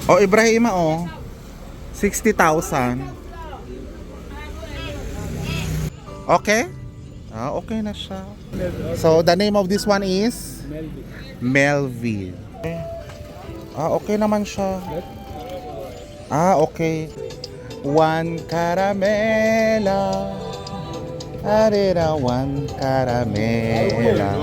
O Ibrahima o, 60,000. Okay? Okay na siya. So the name of this one is Melvin. Okay naman siya. Okay. One caramela. Arera, one caramela.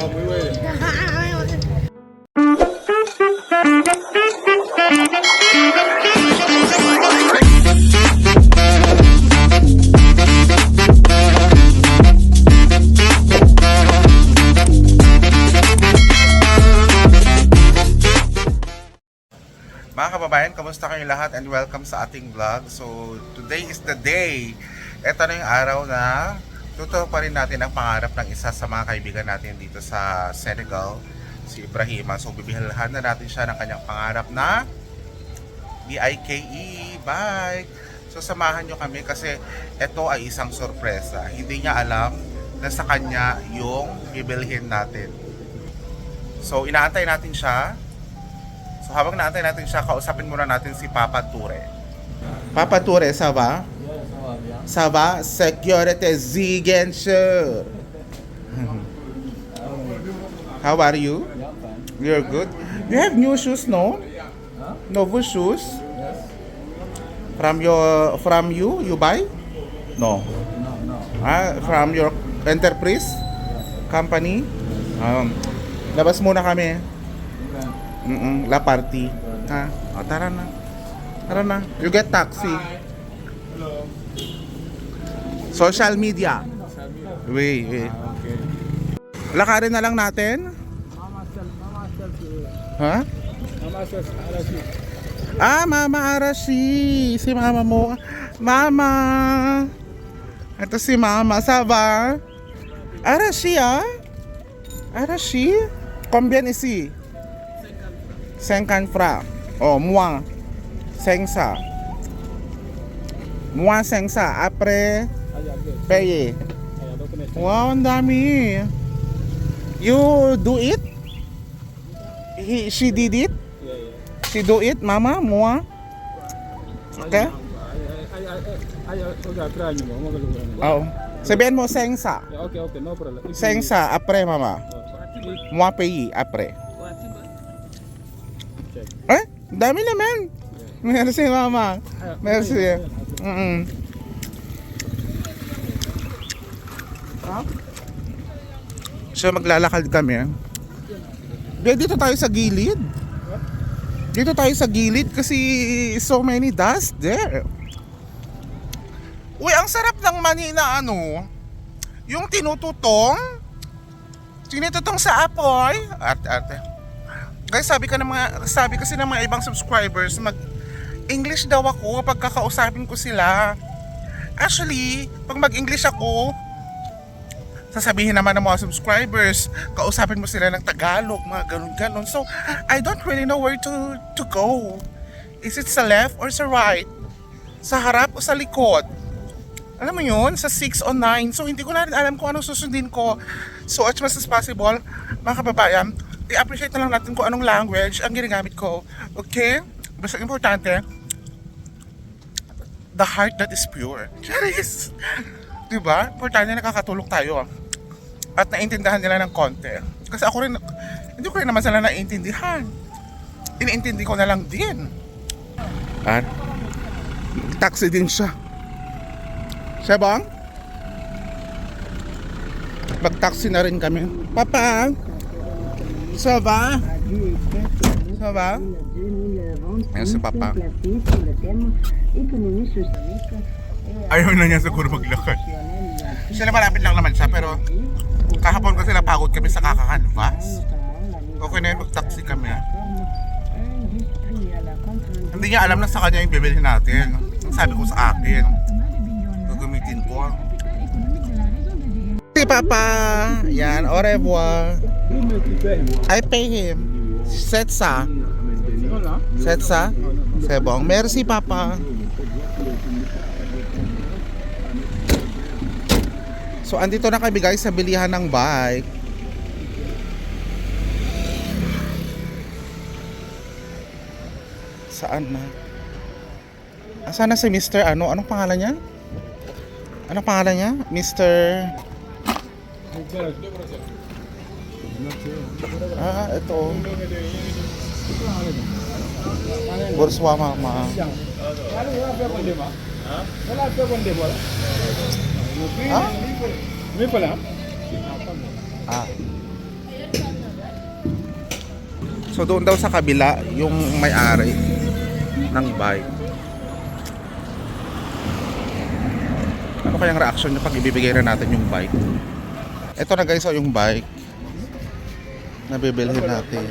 Mga kababayan, kamusta kayong lahat and welcome sa ating vlog. So, today is the day. Ito na yung araw na tutuparin natin ang pangarap ng isa sa mga kaibigan natin dito sa Senegal, si Ibrahima. So, bibihalhan na natin siya ng kanyang pangarap na BIKE bike. So, samahan nyo kami kasi ito ay isang sorpresa. Hindi niya alam na sa kanya yung bibilhin natin. So, inaantay natin siya. So habang naantay natin siya, kausapin muna natin si Papa Toure. Papa Toure, ça va? Ça va? Security Zigen sure. How are you? You're good. You have new shoes, no? Novo shoes? From you buy? No. From your enterprise company? Labas muna kami. La party. Tara na. Tara na. You get taxi. Hello. Social media. Wait. Okay. Lakarin na lang natin. Ha? Mama Arashi. Si mama mo. Mama. Ito si mama. Saba. Arashi Arashi. Combien ici? 50 francs. Oh, moi 500. Moi 500. Après, paye. Wow, ang dami. You do it? She did it? She do it, mama? Moi? Okay? Oh. Sabihin mo 500. Okay, no problem. 500. Après, mama. Moi paye. Après. Dami naman. Merci mama. Merci. So maglalakad kami. Dito tayo sa gilid. Dito tayo sa gilid kasi so many dust there. Uy, ang sarap ng mani na yung tinututong sa apoy. Ate. Guys, sabi kasi ng mga ibang subscribers, mag-English daw ako pag kakausapin ko sila. Actually, pag mag-English ako, sasabihin naman ng mga subscribers, kausapin mo sila ng Tagalog, mga ganun-ganun. So, I don't really know where to go. Is it sa left or sa right? Sa harap o sa likod? Alam mo yun, sa 6 o 9. So, hindi ko na rin alam kung anong susundin ko. So, as much as possible, mga kababayan, i-appreciate na lang natin kung anong language ang ginagamit ko. Okay? Basta importante, the heart that is pure. Charis! Diba? Importante na nakakatulong tayo. At naintindihan nila ng konti. Kasi ako rin, hindi ko rin naman sila naintindihan. Iniintindi ko na lang din. At taxi din siya. Siya bang? Mag-taxi na rin kami. Papa! Ça va? Ça va? Ayan si Papa. Ayaw na niya siguro maglakad. Siya malapit lang naman siya, pero kahapon kasi napagod kami sa kakakanvas. Okay na yun, mag-taxi kami. Hindi niya alam na sa kanya yung bibilhin natin. Sabi ko sa akin, gagamitin ko. Si Papa, yan, au revoir. I pay him. C'est ça. C'est bon. Merci, Papa. So, andito na kami guys sa bilihan ng bike. Saan na? Saan na si Mr. ano? Anong pangalan niya? Anong pangalan niya? Mr. Ito. Borswa mama. So doon daw sa kabila yung may-ari ng bike. Ano kayang reaction niya pag ibibigay na natin yung bike? Ito na guys, yung bike na bibilhin natin.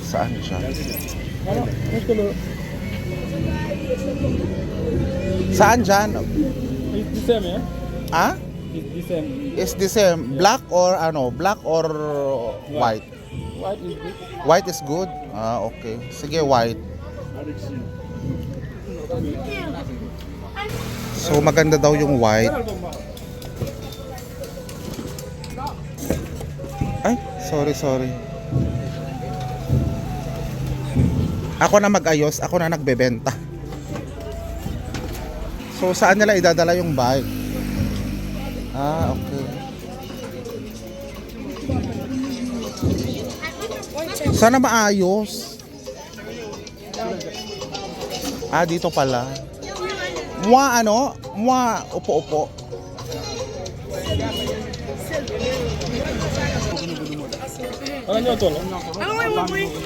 Saan siya? Saan dyan? It's the same, yeah? Ah? It's the same. Is the same black or ano? Black or white? White is good. White is good? Ah, okay. Sige, white. So maganda daw yung white. Ay, sorry. Ako na mag-ayos, ako na nagbebenta. So saan nila idadala yung bike? Ah, okay. Sana maayos. Ah, dito pala. Upo-upo.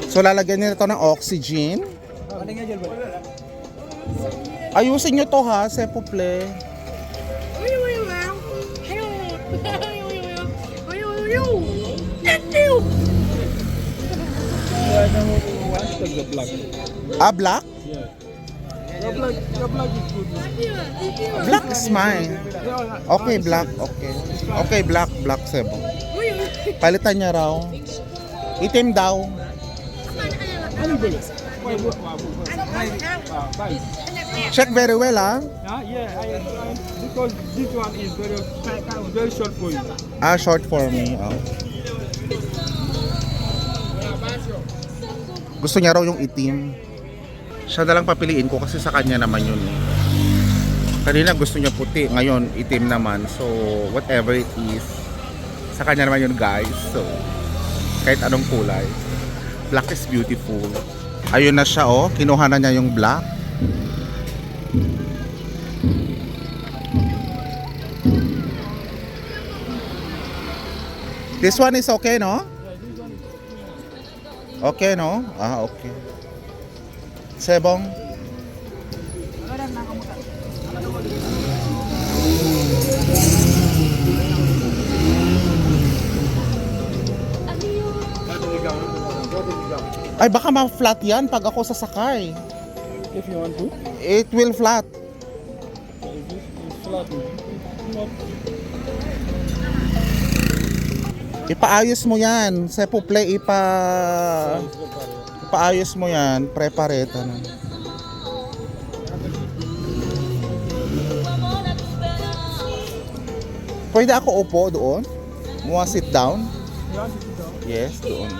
So lalagyan nila ito ng oxygen. Ayusin nyo to ha, sepuple. Ah, black? Yeah. Your black is good. Black is mine. Okay, black. Okay. Okay, black Sebo. Palitan niya raw. Itim daw. Check very well, ah. Yeah, because this one is very short for you. Ah, short for me. Oh. Gusto niya raw yung itim. Siya na lang papiliin ko kasi sa kanya naman yun. Kanina gusto niya puti, ngayon itim naman. So, whatever it is, sa kanya naman yun guys. So, kahit anong kulay. Black is beautiful. Ayun na siya oh, kinuha na niya yung black. This one is okay, no? Okay, no? Ah, okay. Sebong? Ay, baka ma-flat yan pag ako sasakay. If you want to. It will flat. It's flat. Ipaayos mo yan. Sepuple, ipaayos mo yan. Prepareta na. Pwede ako upo doon? Mua sit down? Yes, doon.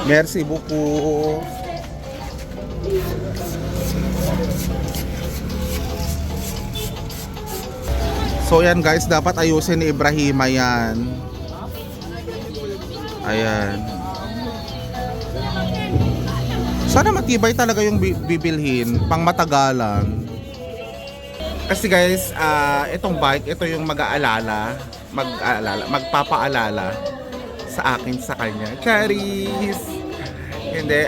Merci beaucoup. So yan guys, dapat ayusin ni Ibrahima yan. Ayan. Sana matibay talaga yung bibilhin, pang matagalan. Kasi guys, itong bike, ito yung magpapaalala sa akin sa kanya. Charis! Hindi,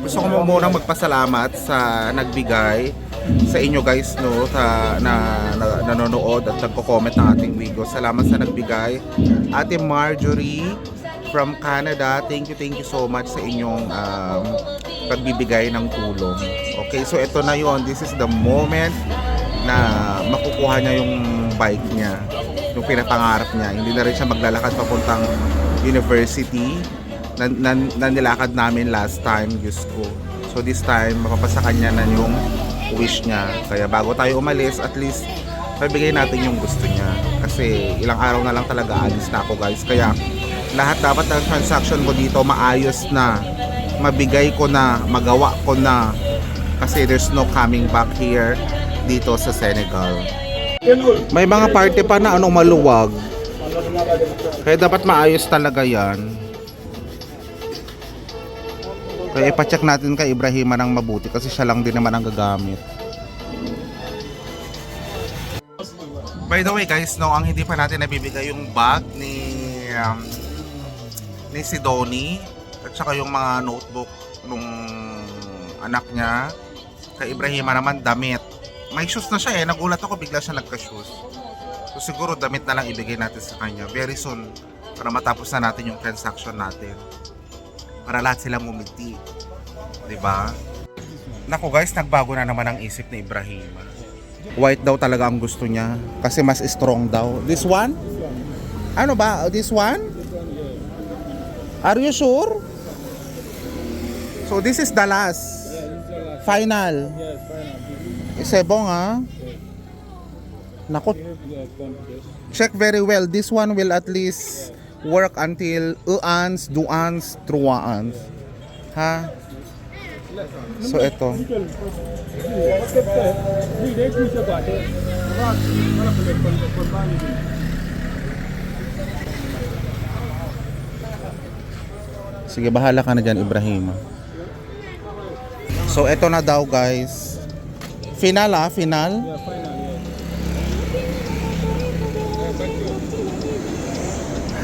gusto ko munang magpasalamat sa nagbigay sa inyo guys no na nanonood at nagko-comment ng ating video. Salamat sa nagbigay. Ate Marjorie from Canada, thank you so much sa inyong pagbibigay ng tulong. Okay, so ito na yon. This is the moment na makukuha niya yung bike niya, yung pinapangarap niya. Hindi na rin siya maglalakad papuntang university na nilakad namin last time, Diyos ko. So this time, mapapasa kanya na yung wish niya. Kaya bago tayo umalis, at least Pabigay natin yung gusto niya. Kasi ilang araw na lang talaga alis na ako guys. Kaya lahat dapat ng transaction ko dito maayos na. Mabigay ko na, magawa ko na. Kasi there's no coming back here dito sa Senegal. May mga party pa na maluwag. Kaya dapat maayos talaga yan. Kaya ipacheck natin kay Ibrahima ng mabuti kasi siya lang din naman ang gagamit. By the way guys, no, ang hindi pa natin nabibigay yung bag ni si Donnie at saka yung mga notebook nung anak niya. Kay Ibrahima naman damit. May shoes na siya nagulat ako bigla siya nagka-shoes. So siguro damit na lang ibigay natin sa kanya very soon para matapos na natin yung transaction natin. Para lahat sila ngumiti. 'Di ba? Nako guys, nagbago na naman ang isip ni Ibrahima. White daw talaga ang gusto niya kasi mas strong daw. This one? Ano ba? This one? Are you sure? So this is the last. Final. Sebong ha? Nako. Check very well. This one will at least work until uans, duans, truaans. Ha? So ito. Sige, bahala ka na dyan, Ibrahima. So ito na daw guys. Final final.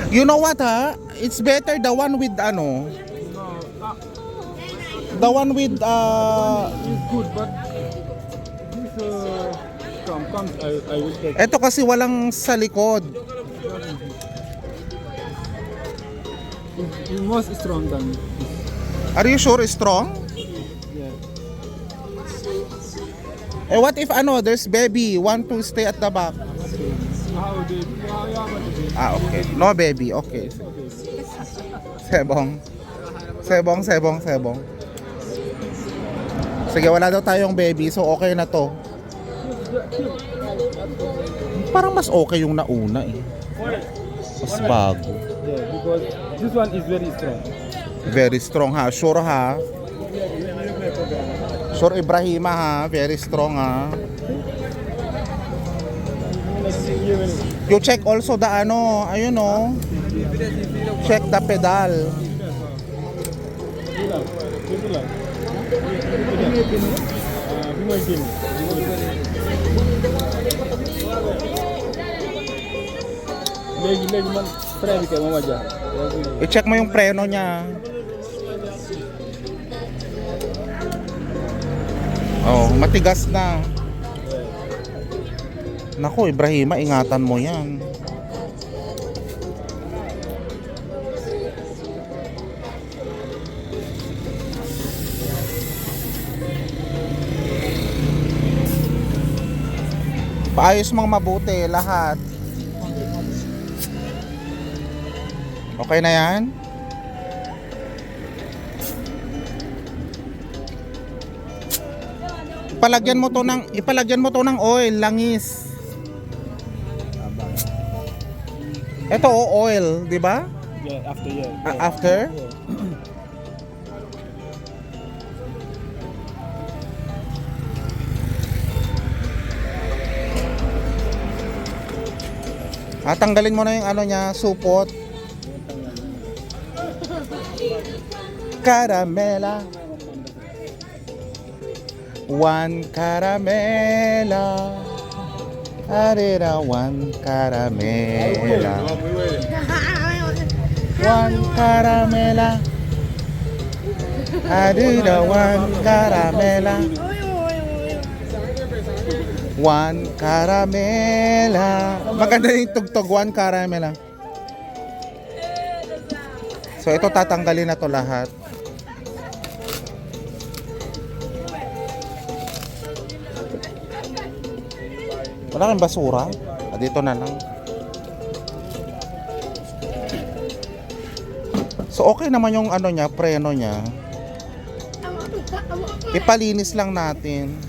You know what ha? It's better the one with the one with It's good, but this comes. I will take. Ito kasi walang sa likod. It's most strong than this. Are you sure it's strong? Yeah. What if there's baby want to stay at the back? How did? Okay. No baby. Okay. Sebong. Sige, wala daw tayong baby, so okay na to. Parang mas okay yung nauna Mas bago. Yeah, because this one is very strong. Very strong ha. Sure ha. Sure Ibrahima ha. Very strong ha. You check also the ayun check the pedal. I-check mo yung preno niya. Oh, matigas na. Naku, Ibrahima, ingatan mo yan. Paayos mong mabuti lahat. Okay na yan? Ipalagyan mo to ng oil, langis. Ito oil, di ba? Yeah, after After? Tanggalin mo na yung niya, supot. Caramela. One caramela. Arera, one caramela. One caramela. Arera, one caramela. One caramela. Maganda yung tugtog, one caramela. So ito tatanggalin na to lahat. Wala kang basura? Dito na lang. So okay naman yung niya, preno niya. Ipalinis lang natin.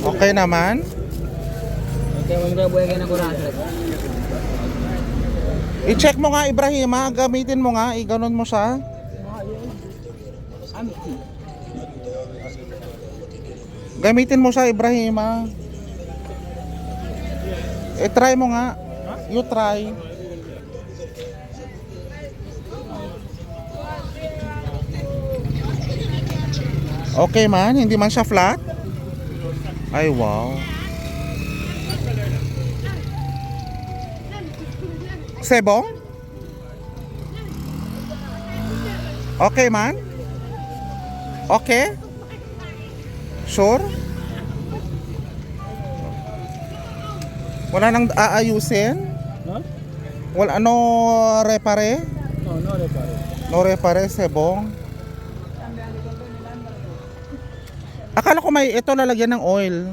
Okay naman? I-check mo nga Ibrahima, gamitin mo nga, i-ganon mo siya. Gamitin mo siya Ibrahima. I-try mo nga. You try. Okay man, hindi man siya flat. Ay wow. Sebong? Okay man? Okay? Sure? Wala nang aayusin? Huh? Wala ano repare? No, no repare. No repare, sebong. Akala ko may ito lalagyan ng oil.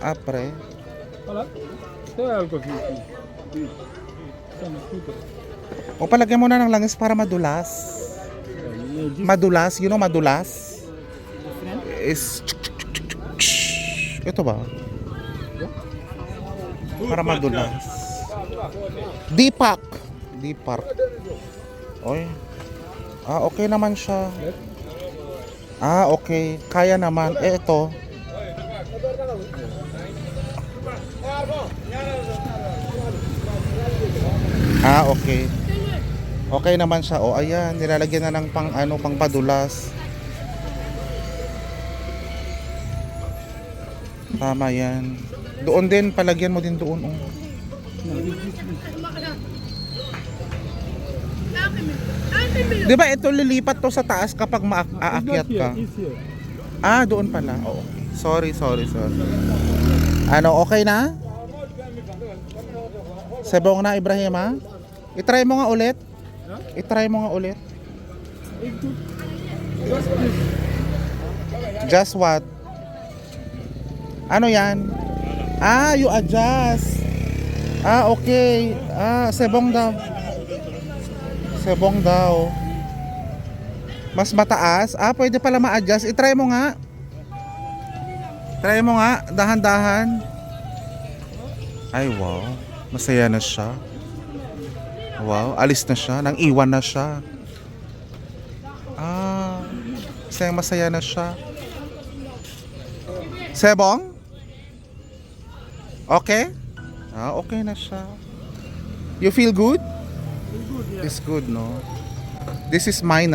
Apre. Wala? Kaya ako O palagyan mo na ng langis para madulas. Madulas, you know madulas? Is ito ba? Para madulas. Dipak. Dipak. Oy. Okay naman siya. Okay. Kaya naman. Ito. Okay. Okay naman siya. Ayan, nilalagyan na ng pang padulas. Tama yan. Doon din, palagyan mo din doon. Di ba ito lilipat to sa taas kapag aakyat ka? Doon pala. Okay. Sorry. Okay na? Sebong na Ibrahima? I-try mo nga ulit. Just what? Ano yan? You adjust. Okay. Sebong daw. Mas mataas. Pwede pala ma-adjust. I-try mo nga. Dahan-dahan. Ay, wow. Masaya na siya. Wow, alis na siya. Nang iwan na siya. Masaya na siya. Sebong? Okay? Okay na siya. You feel good? It's good, no? This is mine,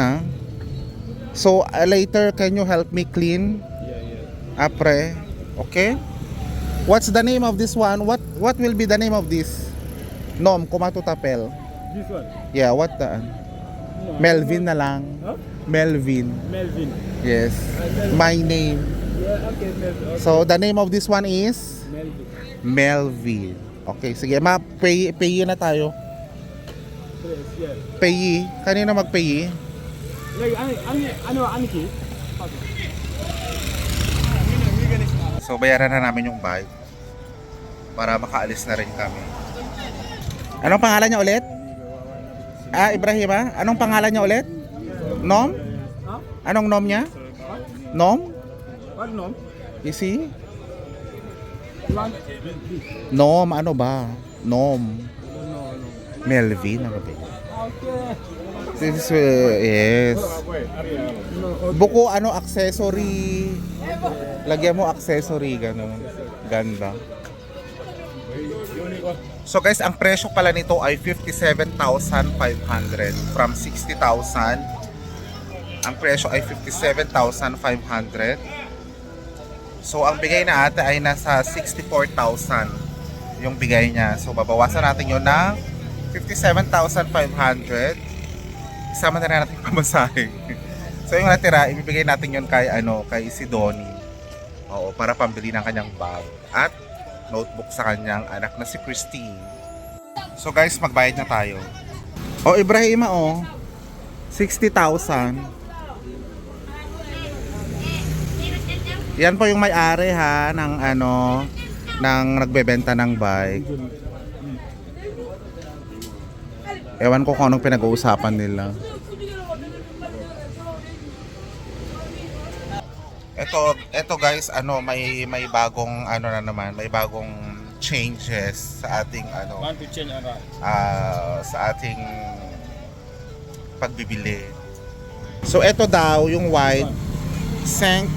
So, later, can you help me clean? Apre. Okay? What's the name of this one? What will be the name of this? Nom, kumatutapel. This one? Yeah, what the? Melvin na lang. Huh? Melvin. Yes. My name. Yeah, okay, Melvin. Okay. So, the name of this one is? Melvin. Okay, sige. Payi na tayo. Yes, yeah. Payi. Kanino magpayi? Like, Aniki? So, bayaran na namin yung bike para makaalis na rin kami. Anong pangalan niya ulit? Ibrahima? Anong pangalan niya ulit? Nom? Anong nom niya? Nom? What nom? You see? Nom, ano ba? Nom. Melvin, ano ba? This is, yes. Buko, accessory. Lagyan mo accessory, gano'n. Ganda. So guys, ang presyo pala nito ay 57,500 from 60,000. Ang presyo ay 57,500. So ang bigay na ate ay nasa 64,000 yung bigay niya. So babawasan natin yun ng 57,500. Isama na rin natin yung pamasahe. So yung natira, ibibigay natin yun kay si Donnie. Para pambili ng kanyang bag at notebook sa kanyang anak na si Christine. So guys, magbayad na tayo. Ibrahima 60,000. Yan po yung may-ari ng ng nagbebenta ng bike. Ewan ko kung anong pinag-uusapan nila. Ito guys, may bagong na naman, may bagong changes sa ating Want to change around. sa ating pagbibili. So ito daw yung white Senk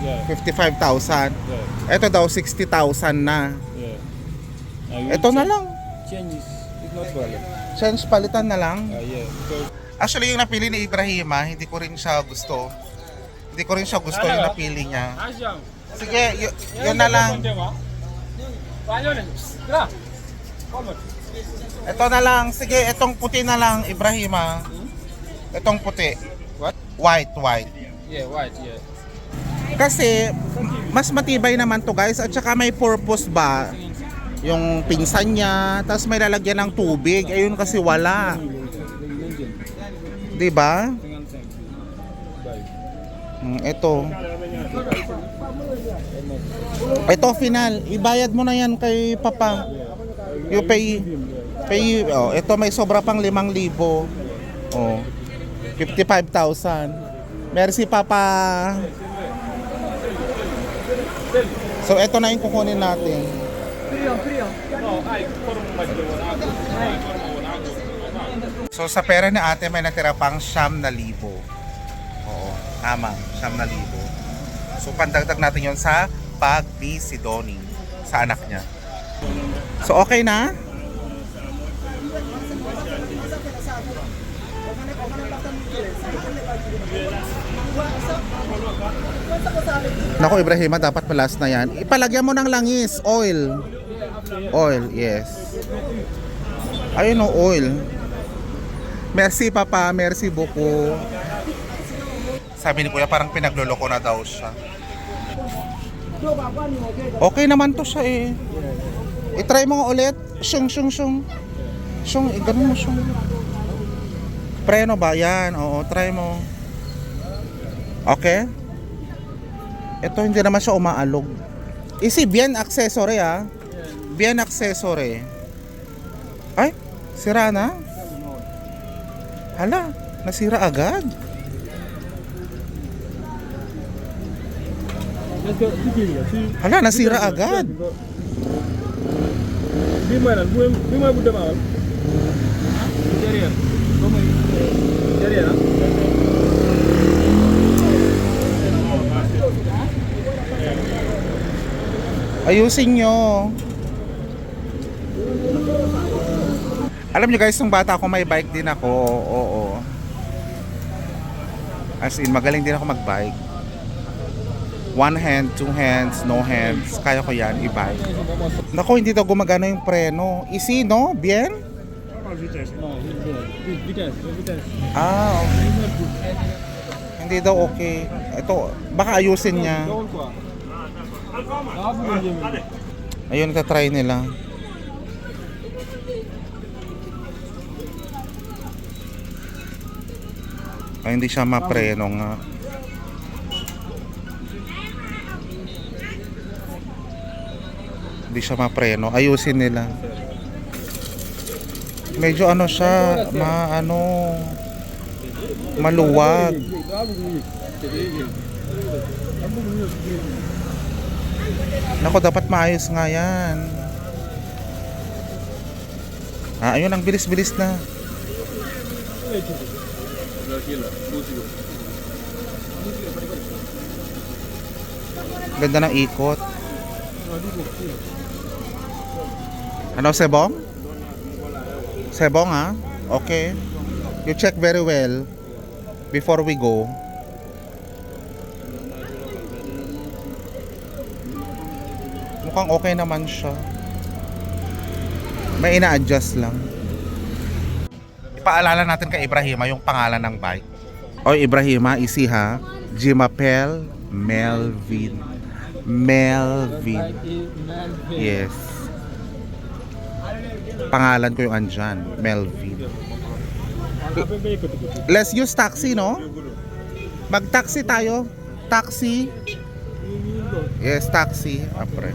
Yeah. 55,000. Yeah. Ito daw 60,000 na. Yeah. Now you Ito na change- lang. Change is not problem. Change palitan na lang. Yeah. Because Actually yung napili ni Ibrahima, hindi ko rin siya gusto. Hindi ko rin siya gusto yung napili niya. Asyam. Sige, yun na lang. Ito na lang. Sige, itong puti na lang, Ibrahima. Itong puti. What? White. Yeah, white, yeah. Kasi, mas matibay naman to guys. At saka may purpose ba? Yung pinsan niya, tapos may lalagyan ng tubig. Ayun kasi wala. Diba? Ito. Ito final. Ibayad mo na yan kay Papa. You pay. Oh, ito may sobra pang 5,000. Oh. 55,000. Merci Papa. So ito na yung kukunin natin. So sa pera ni ate may natira pang 9,000. Oo, tama, 9,000. So pandagdag natin yon sa pag-Sidoni sa anak niya. So okay na? Nako Ibrahima, dapat palas na yan. Ipalagyan mo ng langis, oil. Oil, yes. Ayun o, oil. Merci Papa, merci beaucoup. Sabi ni Kuya parang pinagloloko na daw siya. Okay naman to siya eh. I-try mo nga ulit. Shung. Shung, ganun mo shung. Preno ba? Yan, oo, try mo. Okay? Ito hindi naman siya umaalog. Isi, bien accessory ah. Bien accessory. Ay, sira na? Hala, nasira agad. Hala, nasira agad. Ayusin nyo. Alam nyo guys, nung bata ako may bike din ako. Oo. As in, magaling din ako mag-bike. One hand, two hands, no hands. Kaya ko yan, i-bike. Naku, hindi daw gumagana yung preno. Isi, no? Bien? Ah, okay. Hindi daw okay. Ito, baka ayusin niya. Ayun, try nila. Ay, hindi siya mapreno nga. Hindi siya mapreno. Ayusin nila. Medyo ano siya, maluwag. Nako, dapat maayos nga yan. Ayun, ang bilis-bilis na. Ganda ng ikot. Ano, Sebong? Sebong ha? Okay. You check very well before we go. Mukhang okay naman siya. May ina-adjust lang. Ipaalala natin kay Ibrahima yung pangalan ng bike. Oy Ibrahima, isi ha. Jimapel Melvin. Yes. Pangalan ko yung andyan. Melvin. Let's use taxi, no? Mag-taxi tayo. Taxi. Yes, taxi. Apre.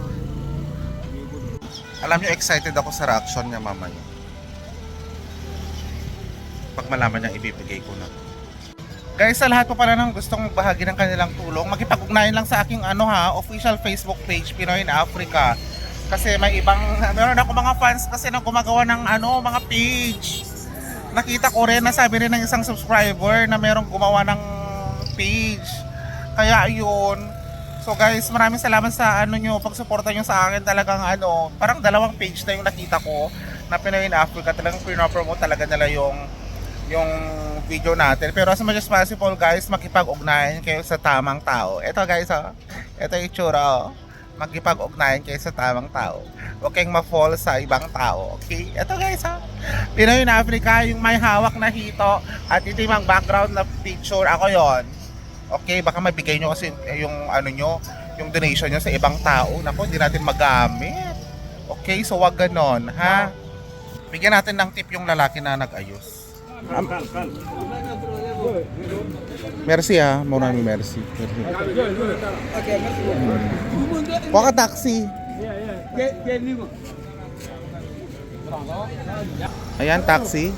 Alam niyo, excited ako sa reaction niya mamaya. Pag malaman niya, ibibigay ko na. Guys, sa lahat po pala ng gustong magbahagi ng kanilang tulong, makipag-ugnayan lang sa aking official Facebook page, Pinoy in Africa. Kasi may ibang, meron ako mga fans kasi na gumagawa ng mga page. Nakita ko rin, nasabi rin ng isang subscriber na merong gumawa ng page. Kaya ayun. So guys, maraming salamat sa pagsuporta nyo sa akin. Talagang parang 2 page na yung nakita ko na Pinoy in Africa. Talagang pinopromote talaga nila yung video natin. Pero as much as possible guys, makipag-ugnayan kayo sa tamang tao. Ito guys, ito yung itsura, makipag-ugnayan kayo sa tamang tao. Huwag kayong ma-fall sa ibang tao. Okay? Ito guys, Pinoy in Africa, yung may hawak na hito at ito yung background na picture. Ako yon. Okay, baka mabigay nyo kasi yung yung donation nyo sa ibang tao. Naku, hindi natin magamit. Okay, so wag ganon, ha? Bigyan natin ng tip yung lalaki na nag-ayos. Merci maraming merci. Kuha ka taxi. Ayan, taxi.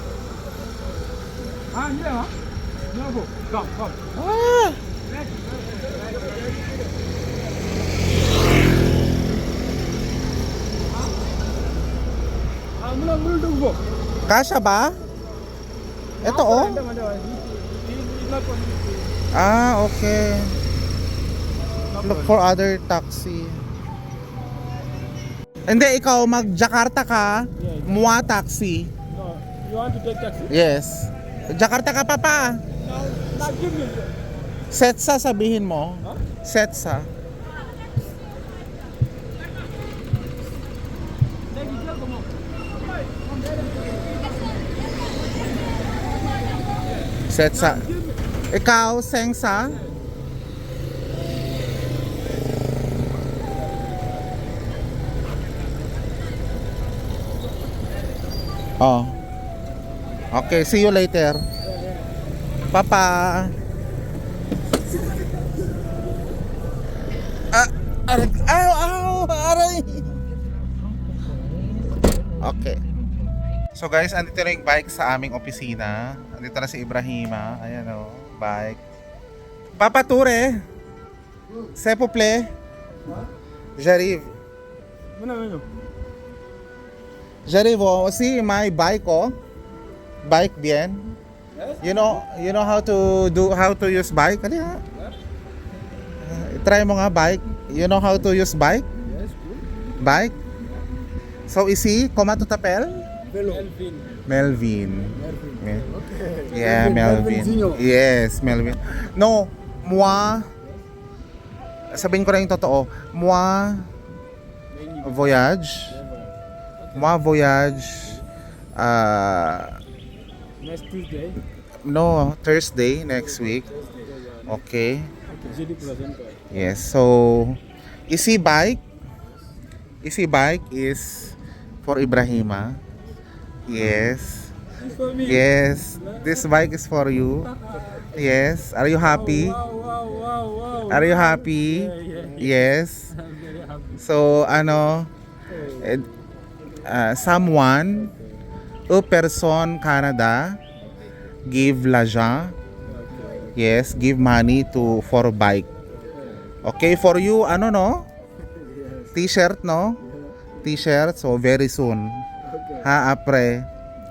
Kasya ba? Ito okay. Look for other taxi. Hindi, ikaw mag-Jakarta ka, Mua taxi. No, you want to take taxi? Yes. Jakarta ka pa. No, give me. Setsa sabihin mo. Huh? Setsa. Setsa. Ikaw, Sengsa? Oh. Okay, see you later. Papa. Aray. Okay. So guys, andito na yung bike sa aming opisina. Andito na si Ibrahima. Ayan bike. Papa Ture. S'il vous plaît. J'arrive. J'arrive. See my bike Bike bien. You know how to use bike? Ano yan? Try mo nga bike. You know how to use bike? Yes, good. Bike? So ici, comment tu t'appelles? Melvin. Okay. Yeah, Melvin. Yes, Melvin. No, moi, sabihin ko na yung totoo. Moi voyage. Moi voyage. Next Tuesday. No, Thursday next week. Okay. Jeudi prochain. Yes, so easy bike is for Ibrahima. Yes. It's for me. Yes, this bike is for you. Yes, are you happy? Wow. Are you happy? Yeah. Yes. I'm very happy. So someone, a person Canada give l'argent. Yes, give money for bike. Okay, for you, T-shirt, no? T-shirt, so very soon. Okay. Apre.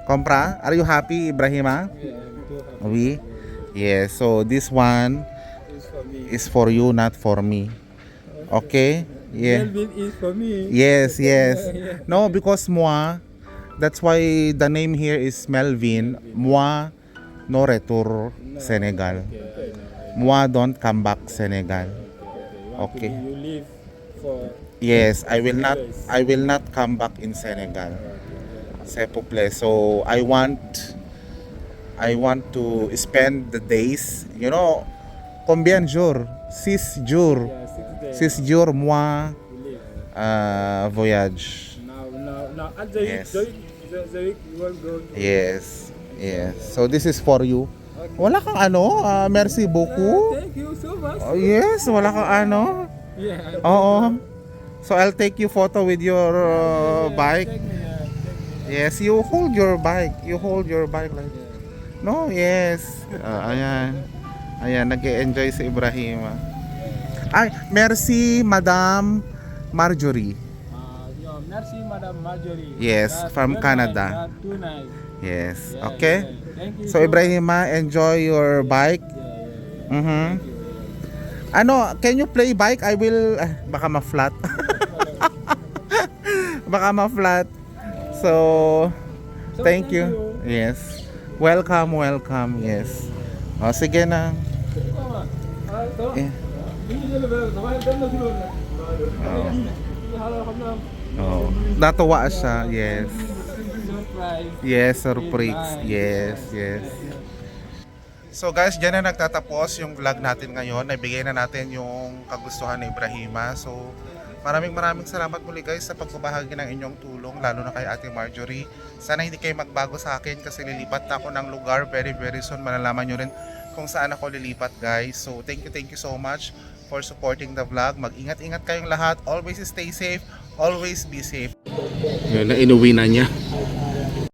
Compra? Are you happy, Ibrahima? Yeah, I'm too happy. Oui. Yes, so this one It's for me. is for you, not for me. Okay? Yeah. Melvin is for me. Yes. Yeah. No, because moi, that's why the name here is Melvin. Moi no retour Senegal. Okay. Moi don't come back Senegal. Okay. You live for. Yes, I will not come back in Senegal. S'il vous plaît. So I want to spend the days, combien jours? 6 jours. Yeah, 6 days. 6 jours moi You live. voyage. Now, at the Yes. the week you will go. Yes. So this is for you. Okay. Wala kang merci beaucoup. Thank you so much. Oh, yes, wala kang Yeah. Oo. So I'll take you photo with your bike. Take me, Yes, you hold your bike. You hold your bike like. No, yes. Ayan. Ayan, nag-e-enjoy si Ibrahima. Ay, merci Madam Marjorie. Merci, Madam Marjorie. Yes, from very Canada. Nice. That's too nice. Yes, Yeah, okay. yeah. Thank you So Ibrahima, enjoy your bike. Yeah. Mhm. Ano, can you play bike? I will baka ma-flat. Baka ma-flat. So, thank you. Yes. Welcome, welcome. Yes. O, sige na. Eh. Oh, natuwa siya. Yes. Yes, surprise. Yes, yes. So guys, dyan na nagtatapos yung vlog natin ngayon. Naibigay na natin yung kagustuhan ni Ibrahima. So maraming salamat muli guys sa pagbabahagi ng inyong tulong, lalo na kay Ate Marjorie. Sana hindi kayo magbago sa akin kasi lilipat na ako ng lugar very soon. Malalaman nyo rin kung saan ako lilipat guys. So thank you so much for supporting the vlog. Mag-ingat-ingat kayong lahat. Always stay safe. Always be safe. Yan na, inuwi na niya.